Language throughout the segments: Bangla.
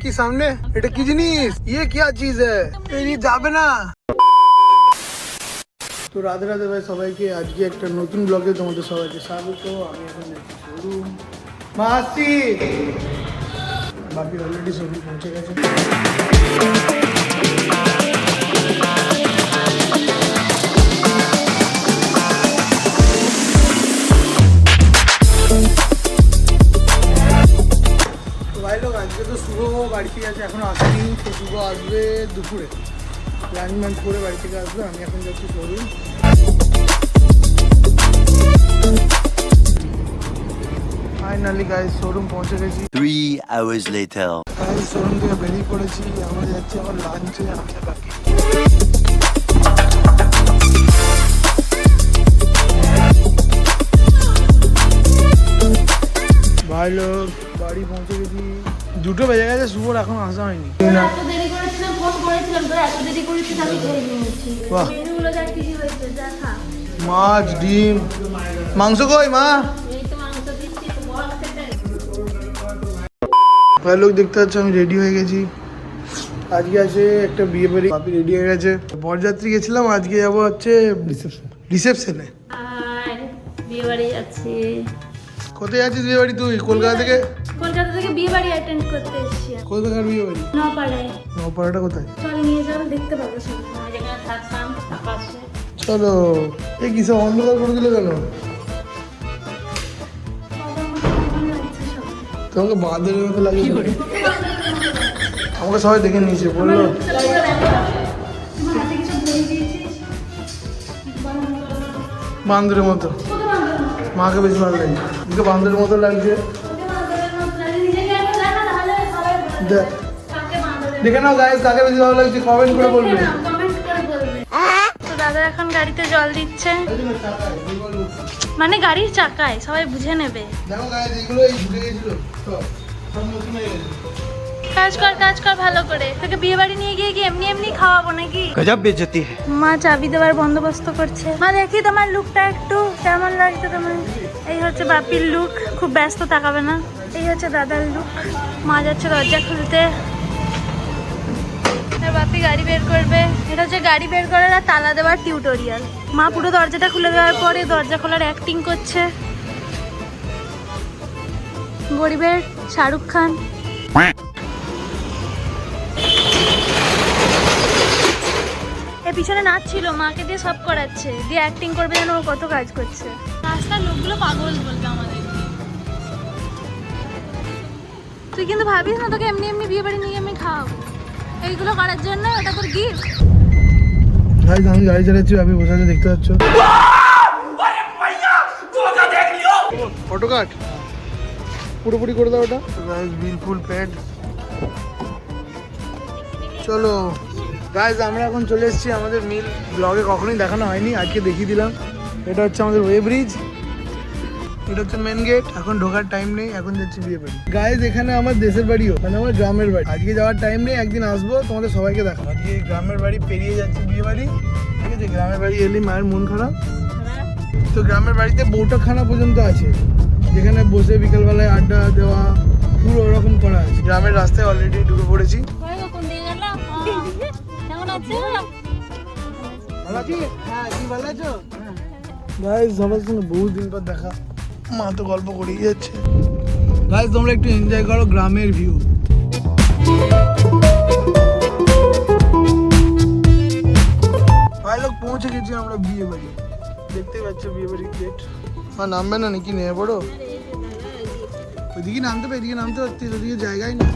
কি সামনে এটা কি জিনিস ये क्या चीज है ये যাবে না। তো রাধে রাধে ভাই সবাইকে, আজকে একটা নতুন ব্লগে তোমাদের সবাইকে স্বাগত। আমি এখন যাচ্ছি শোরুম। মাসি বাপি অলরেডি শোরুম পৌঁছে গেছে। ভাই লোক আজকে তো শুভ বাড়িতে আছে, এখনো আসেনি। তো শুভ আসবে দুপুরে, লাঞ্চ ম্যাঞ্চ করে বাড়ি থেকে আসবে। আমি এখন যাচ্ছি শোরুম। ফাইনালি গাইস শোরুম পৌঁছে গেছি। 3 hours later. গাইস শোরুম থেকে বেরিয়ে পড়েছি, আমরা যাচ্ছি আমার লাঞ্চে। আমি আর বাকি ভাই লোক বাড়ি পৌঁছে গেছি, 2টো বেজে গেছে। শুভর এখন আসা হয়নি। বাহ, মাছ ডিম মাংস কই মা? ভাই লোক দেখতে পাচ্ছ আমি রেডি হয়ে গেছি। আজকে আছে একটা বিয়ে বাড়ি, বাপি রেডি হয়ে গেছে। বরযাত্রী গেছিলাম, আজকে যাবো হচ্ছে রিসেপশনে। বিয়ে বাড়ি যাচ্ছি। কোথায় যাচ্ছিস বিয়ে বাড়ি তুই? কলকাতা থেকে বিয়ে বাড়ি অ্যাটেন্ড করতে এসেছি। কোথাকার বিয়ে বাড়ি? নপাড়ায়। নপাড়াটা কোথায়? চল নিয়ে যাও, দেখতে পাবো সব। আমি যেখানে থাকতাম পাশে। চলো। এই কিসব অন্ধকার করে দিলে কেন? তোমাকে বাঁদরের মতো লাগে। আমাকে সবাই দেখে নিয়েছে, বললো বান্দরের মতো। মাকে বেশি ভালো লাগে, ওকে বান্দরের মতো লাগছে। দেখে নাও গাইস, কাকে বেশি ভালো লাগছে কমেন্ট করে বলবে। তো দাদা এখন গাড়িতে জল দিচ্ছে, মানে গাড়ির চাকায়, সবাই বুঝে নেবে। দেখো গাইস এগুলো এই ঢুকে গেছিল, সব নতুন হয়ে গেছে। কাজ কর ভালো করে। তোকে বিয়ে বাড়ি নিয়ে গিয়ে কি এমনি এমনি খাওয়াবো নাকি? गजब बेइज्जती है। মা চাবি দেওয়ার বন্দোবস্ত করছে। মা দেখি তোমার লুকটা একটু কেমন লাগছে তোমার। এই হচ্ছে বাপির লুক, খুব ব্যস্ত, তাকাবে না। এই হচ্ছে দাদার লুক। মা যাচ্ছে দরজা খুলতে, আর বাপি গাড়ি বের করবে। এটা হচ্ছে গাড়ি বের করার আর তালা দেওয়ার টিউটোরিয়াল। মা পুরো দরজাটা খুলে দেওয়ার পরে দরজা খোলার অ্যাক্টিং করছে। গরিবের শাহরুখ খান। এ পিছনে নাচছিল, মাকে দিয়ে সব করাচ্ছে, দিয়ে অ্যাক্টিং করবে যেন ও কত কাজ করছে। রাস্তার লোকগুলো পাগল বলবে আমাদের। তুই কিন্তু ভাবিস না তোকে এমনি এমনি বিয়ে বাড়ি নিয়ে আমি খাওয়াবো, এইগুলো করার জন্য। ওটা তোর গিফট। গাইস আমি গাড়ি চালাচ্ছি, আপনি বসে আছে দেখতে পাচ্ছ। ফটো কাট পুরোপুরি করে দাও ওটা। গাইস বিল ফুল পেড। চলো গাইস আমরা এখন চলে এসেছি আমাদের মিল। ব্লগে কখনোই দেখানো হয়নি, আজকে দেখিয়ে দিলাম। এটা হচ্ছে আমাদের ওয়ে ব্রিজ, এটা হচ্ছে মেন গেট। এখন ঢোকার টাইম নেই, এখন যাচ্ছি বিয়ে বাড়ি। গাইস এখানে আমার দেশের বাড়িও, মানে আমার গ্রামের বাড়ি। আজকে যাওয়ার টাইম নেই, একদিন আসবো তোমাদের সবাইকে দেখাবো। আজকে গ্রামের বাড়ি পেরিয়ে যাচ্ছি বিয়ে বাড়ি, ঠিক আছে? গ্রামের বাড়ি এলি মায়ের মন খারাপ। তো গ্রামের বাড়িতে বৌঠাখানা পর্যন্ত আছে, যেখানে বসে বিকালবেলায় আড্ডা দেওয়া, পুরো ওরকম করা আছে। গ্রামের রাস্তায় অলরেডি ঢুকে পড়েছি। গাইস সবার সঙ্গে বহুত দিন পর দেখা, মা তো গল্প করেই যাচ্ছে। গাইস তোমরা একটু এনজয় করো গ্রামের ভিউ। ভাই লোক পৌঁছে গেছি আমরা বিয়ে বাড়ি, দেখতে পাচ্ছ বিয়ে বাড়ির গেট। আর নামবে না নাকি? নেমে পড়ো। ওইদিকে নামতে পারি, এদিকে নামতে পারতি, ওদিকে জায়গায় না।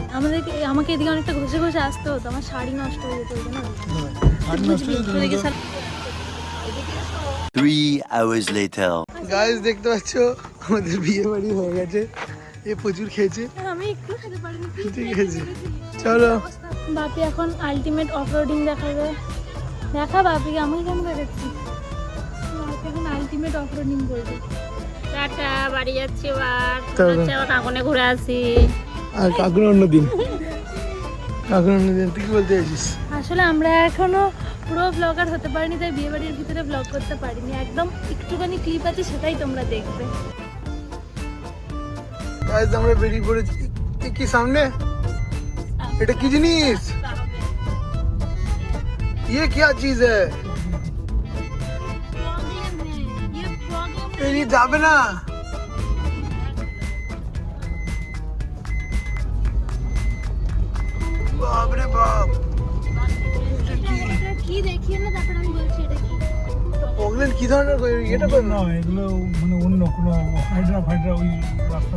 আমাকে এদিকে অনেকটা ঘষে ঘষে আসতে হতো, আমার শাড়ি নষ্ট হয়ে যেত। শাড়ি নষ্ট হয়ে যেত। 3 hours later. গাইস দেখতে পাচ্ছ আমাদের বিয়ে বাড়ি হয়ে গেছে। এ প্রচুর খেয়েছে, আমি একটু খেতে পারিনি। ঠিক আছে চলো। বাপি এখন আলটিমেট অফরোডিং দেখাবে। দেখা বাপিকে, আমি কেমন দেখাচ্ছি? বাপি এখন আলটিমেট অফরোডিং করবে। টাটা, বাড়ি যাচ্ছি এবার। আবার কাকনে ঘুরে আসি। আর কাকুর অন্যদিন, কাকুর অন্যদিন। তুই কি বলতে চাইছিস? আসলে আমরা এখনো পুরো ব্লগার হতে পারিনি, তাই বিয়ে বাড়ির ভিতরে ব্লগ করতে পারিনি। একদম একটুখানি ক্লিপ আছে, সেটাই তোমরা দেখবে। গাইস আমরা বেরিয়ে পড়েছি। কি সামনে? এটা কি জিনিস? ये क्या चीज है? ये যাবে না। বাপ রে বাপ, এটা কি দেখিয়ে না, তারপর আমি বলছি এটা কি। ওগুলো কি ধরনের এটা করে না? এগুলো মানে অন্য কোনো হাইড্রা ওই রাস্তা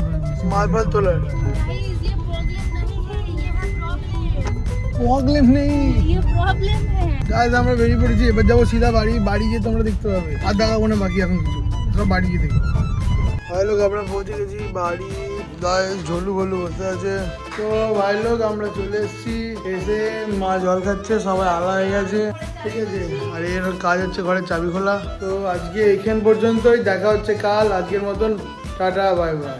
মালপাল তোলার Guys, ये प्रॉब्लम नहीं है, ये है प्रॉब्लम। প্রবলেম নেই। ये प्रॉब्लम है। গাইস আমরা বেরিয়ে পড়েছি, এবার যাবো সিধা বাড়ি। বাড়ি গিয়ে তোমরা দেখতে পাবে, আর দেখাবো না বাকি এখন কিছু, সব বাড়ি গিয়ে দেখবো। ভাই লোক আমরা পৌঁছে গেছি বাড়ি। গাইস ঝোলু গোলু বসে আছে। তো ভাই লোক আমরা চলে এসেছি, এসে মা জল খাচ্ছে, সবাই আলা হয়ে গেছে, ঠিক আছে। আর এর কাজ হচ্ছে ঘরের চাবি খোলা। তো আজকে এইখান পর্যন্তই, দেখা হচ্ছে কাল। আজকের মতন টাটা, বাই বাই।